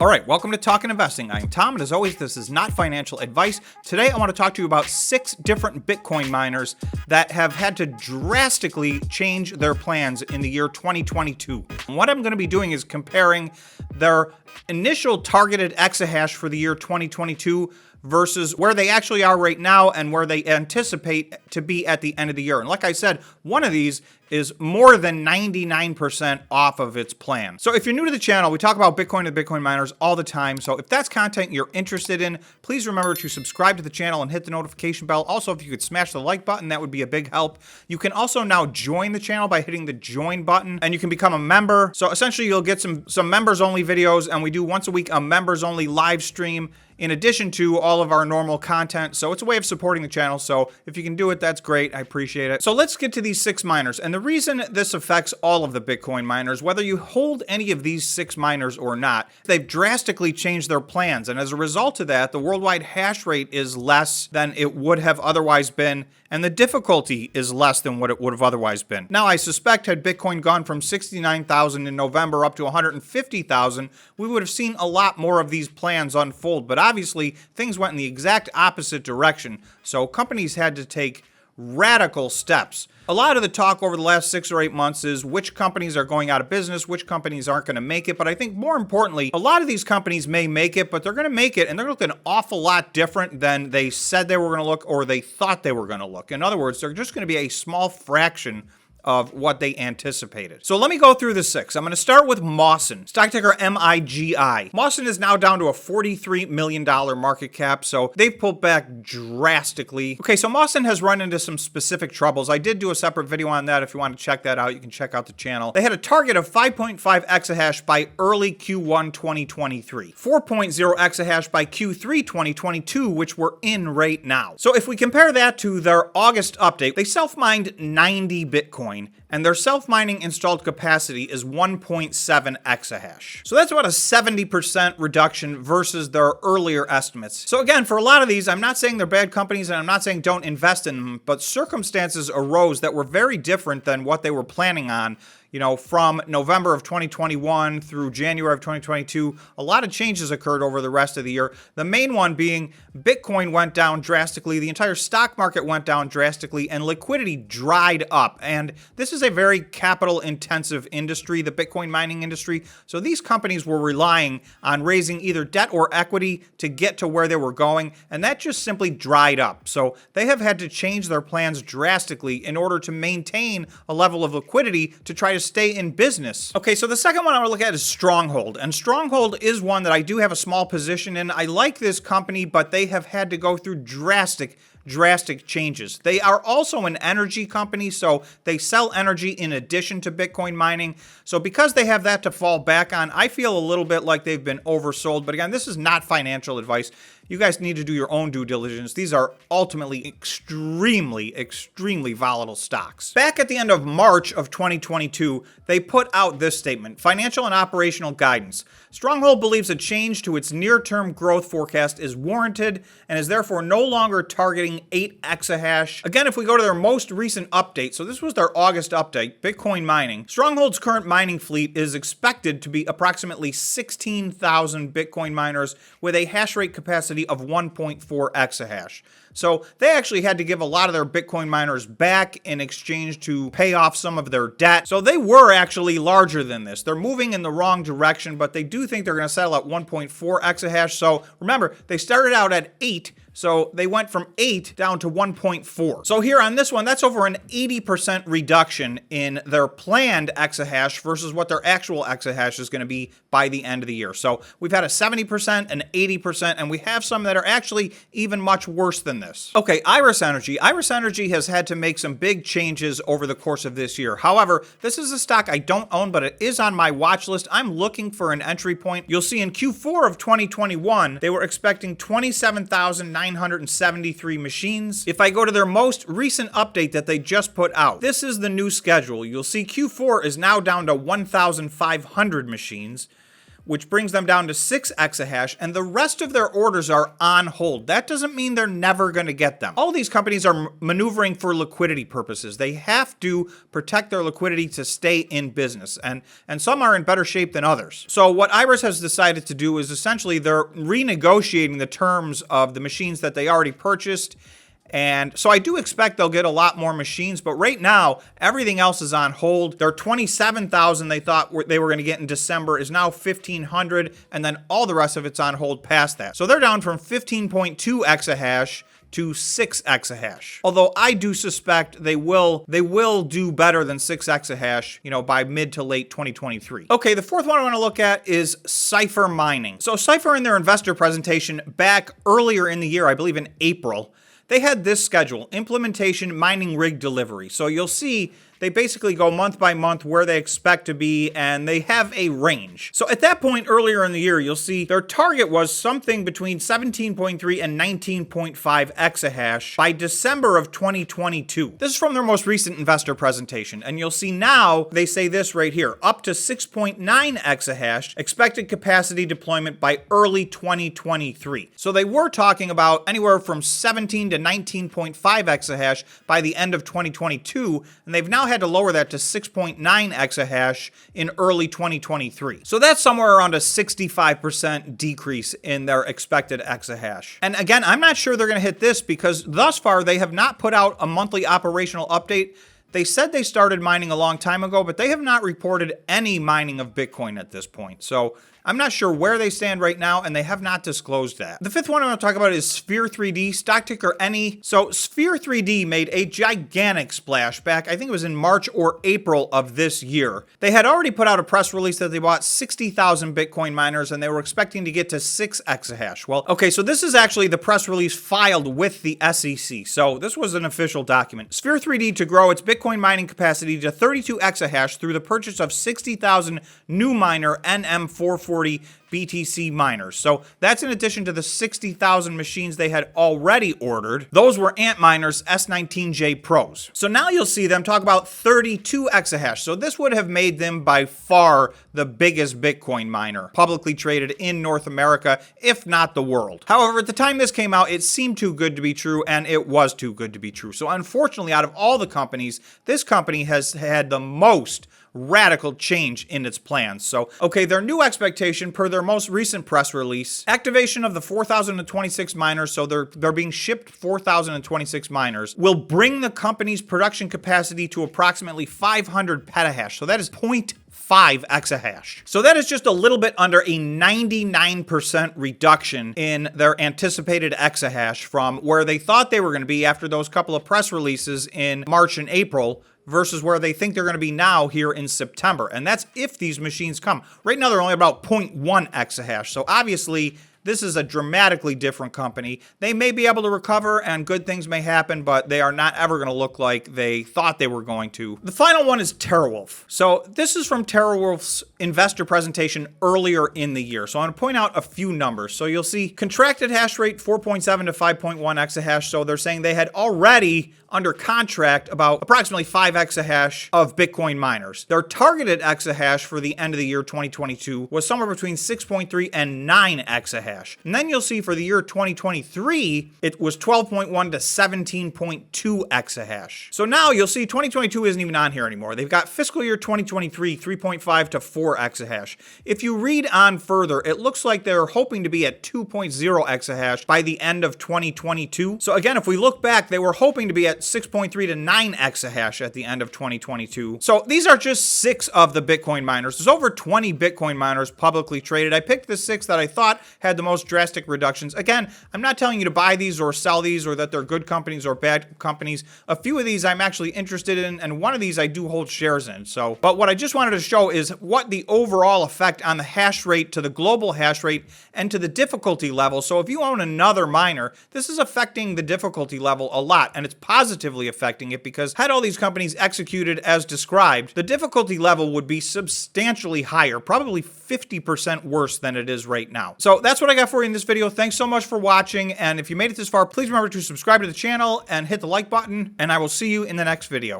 All right, welcome to Talkin' Investing. I'm Tom, and as always, this is not financial advice. Today, I want to talk to you about 6 different Bitcoin miners that have had to drastically change their plans in the year 2022. And what I'm going to be doing is comparing their initial targeted exahash for the year 2022 versus where they actually are right now and where they anticipate to be at the end of the year. And like I said, one of these is more than 99% off of its plan. So if you're new to the channel, we talk about Bitcoin and Bitcoin miners all the time. So if that's content you're interested in, please remember to subscribe to the channel and hit the notification bell. Also, if you could smash the like button, that would be a big help. You can also now join the channel by hitting the join button, and you can become a member. So essentially, you'll get some members-only videos, and we do once a week a members-only live stream in addition to all of our normal content. So it's a way of supporting the channel. So if you can do it, that's great. I appreciate it. So let's get to these 6 miners. And the reason this affects all of the Bitcoin miners, whether you hold any of these 6 miners or not, they've drastically changed their plans. And as a result of that, the worldwide hash rate is less than it would have otherwise been, and the difficulty is less than what it would have otherwise been. Now, I suspect had Bitcoin gone from 69,000 in November up to 150,000, we would have seen a lot more of these plans unfold. But obviously, things went in the exact opposite direction. So companies had to take radical steps. A lot of the talk over the last 6 or 8 months is which companies are going out of business, which companies aren't going to make it. But I think more importantly, a lot of these companies may make it, but they're going to make it and they're going to look an awful lot different than they said they were going to look or they thought they were going to look. In other words, they're just going to be a small fraction of what they anticipated. So let me go through the 6. I'm going to start with Mawson, stock ticker MIGI. Mawson is now down to a $43 million market cap, so they've pulled back drastically. Okay, so Mawson has run into some specific troubles. I did do a separate video on that. If you want to check that out, you can check out the channel. They had a target of 5.5 exahash by early Q1 2023, 4.0 exahash by Q3 2022, which we're in right now. So if we compare that to their August update, they self-mined 90 Bitcoin, and their self-mining installed capacity is 1.7 exahash. So that's about a 70% reduction versus their earlier estimates. So again, for a lot of these, I'm not saying they're bad companies and I'm not saying don't invest in them, but circumstances arose that were very different than what they were planning on. You know, from November of 2021 through January of 2022, a lot of changes occurred over the rest of the year. The main one being Bitcoin went down drastically, the entire stock market went down drastically, and liquidity dried up. And this is a very capital-intensive industry, the Bitcoin mining industry. So these companies were relying on raising either debt or equity to get to where they were going, and that just simply dried up. So they have had to change their plans drastically in order to maintain a level of liquidity to try to stay in business. Okay, so the second one I want to look at is Stronghold. And Stronghold is one that I do have a small position in. I like this company, but they have had to go through drastic changes. They are also an energy company, so they sell energy in addition to Bitcoin mining. So because they have that to fall back on, I feel a little bit like they've been oversold. But again, this is not financial advice. You guys need to do your own due diligence. These are ultimately extremely volatile stocks. Back at the end of March of 2022, they put out this statement: financial and operational guidance. Stronghold believes a change to its near-term growth forecast is warranted and is therefore no longer targeting 8 exahash. Again, if we go to their most recent update, so this was their August update, Bitcoin mining, Stronghold's current mining fleet is expected to be approximately 16,000 Bitcoin miners with a hash rate capacity of 1.4 exahash. So they actually had to give a lot of their Bitcoin miners back in exchange to pay off some of their debt. So they were actually larger than this. They're moving in the wrong direction, but they do think they're going to settle at 1.4 exahash. So remember, they started out at 8. So they went from 8 down to 1.4. So here on this one, that's over an 80% reduction in their planned exahash versus what their actual exahash is going to be by the end of the year. So we've had a 70%, an 80%, and we have some that are actually even much worse than this. Okay, Iris Energy. Iris Energy has had to make some big changes over the course of this year. However, this is a stock I don't own, but it is on my watch list. I'm looking for an entry point. You'll see in Q4 of 2021, they were expecting 27,973 machines. If I go to their most recent update that they just put out, this is the new schedule. You'll see Q4 is now down to 1,500 machines. which brings them down to 6 exahash, and the rest of their orders are on hold. That doesn't mean they're never going to get them. All these companies are maneuvering for liquidity purposes. They have to protect their liquidity to stay in business, and some are in better shape than others. So what Iris has decided to do is essentially they're renegotiating the terms of the machines that they already purchased. And so I do expect they'll get a lot more machines, but right now, everything else is on hold. Their 27,000 they thought they were going to get in December is now 1,500, and then all the rest of it's on hold past that. So they're down from 15.2 exahash to 6 exahash. Although I do suspect they will do better than 6 exahash, by mid to late 2023. Okay, the fourth one I want to look at is Cypher mining. So Cypher, in their investor presentation back earlier in the year, I believe in April, they had this schedule: implementation, mining rig delivery. So you'll see they basically go month by month where they expect to be, and they have a range. So at that point earlier in the year, you'll see their target was something between 17.3 and 19.5 exahash by December of 2022. This is from their most recent investor presentation, and you'll see now they say this right here: up to 6.9 exahash expected capacity deployment by early 2023. So they were talking about anywhere from 17 to 19.5 exahash by the end of 2022, and they've now had to lower that to 6.9 exahash in early 2023. So that's somewhere around a 65% decrease in their expected exahash. And again, I'm not sure they're going to hit this because thus far they have not put out a monthly operational update. They said they started mining a long time ago, but they have not reported any mining of Bitcoin at this point. So I'm not sure where they stand right now, and they have not disclosed that. The fifth one I want to talk about is Sphere 3D, stock ticker NE. So Sphere 3D made a gigantic splash back, I think it was in March or April of this year. They had already put out a press release that they bought 60,000 Bitcoin miners, and they were expecting to get to 6 exahash. Well, okay, so this is actually the press release filed with the SEC. So this was an official document. Sphere 3D to grow its Bitcoin mining capacity to 32 exahash through the purchase of 60,000 new miner NM440 BTC miners. So that's in addition to the 60,000 machines they had already ordered. Those were Antminer's S19J Pros. So now you'll see them talk about 32 exahash. So this would have made them by far the biggest Bitcoin miner publicly traded in North America, if not the world. However, at the time this came out, it seemed too good to be true, and it was too good to be true. So unfortunately, out of all the companies, this company has had the most radical change in its plans. So, okay, their new expectation per their most recent press release, activation of the 4,026 miners, so they're being shipped 4,026 miners, will bring the company's production capacity to approximately 500 petahash. So that is 0.5 exahash. So that is just a little bit under a 99% reduction in their anticipated exahash from where they thought they were going to be after those couple of press releases in March and April versus where they think they're going to be now here in September. And that's if these machines come. Right now, they're only about 0.1 exahash. So obviously, this is a dramatically different company. They may be able to recover and good things may happen, but they are not ever going to look like they thought they were going to. The final one is TeraWulf. So this is from TeraWulf's investor presentation earlier in the year. So I'm going to point out a few numbers. So you'll see contracted hash rate 4.7 to 5.1 exahash. So they're saying they had already under contract about approximately 5 exahash of Bitcoin miners. Their targeted exahash for the end of the year 2022 was somewhere between 6.3 and 9 exahash. And then you'll see for the year 2023, it was 12.1 to 17.2 exahash. So now you'll see 2022 isn't even on here anymore. They've got fiscal year 2023, 3.5 to 4 exahash. If you read on further, it looks like they're hoping to be at 2.0 exahash by the end of 2022. So again, if we look back, they were hoping to be at 6.3 to 9 exahash at the end of 2022. So these are just 6 of the Bitcoin miners. There's over 20 Bitcoin miners publicly traded. I picked the 6 that I thought had the most drastic reductions. Again, I'm not telling you to buy these or sell these or that they're good companies or bad companies. A few of these I'm actually interested in, and one of these I do hold shares in. So, but what I just wanted to show is what the overall effect on the hash rate to the global hash rate and to the difficulty level. So if you own another miner, this is affecting the difficulty level a lot, and it's positively affecting it because had all these companies executed as described, the difficulty level would be substantially higher, probably 50% worse than it is right now. So that's what I got for you in this video. Thanks so much for watching, and if you made it this far, please remember to subscribe to the channel and hit the like button, and I will see you in the next video.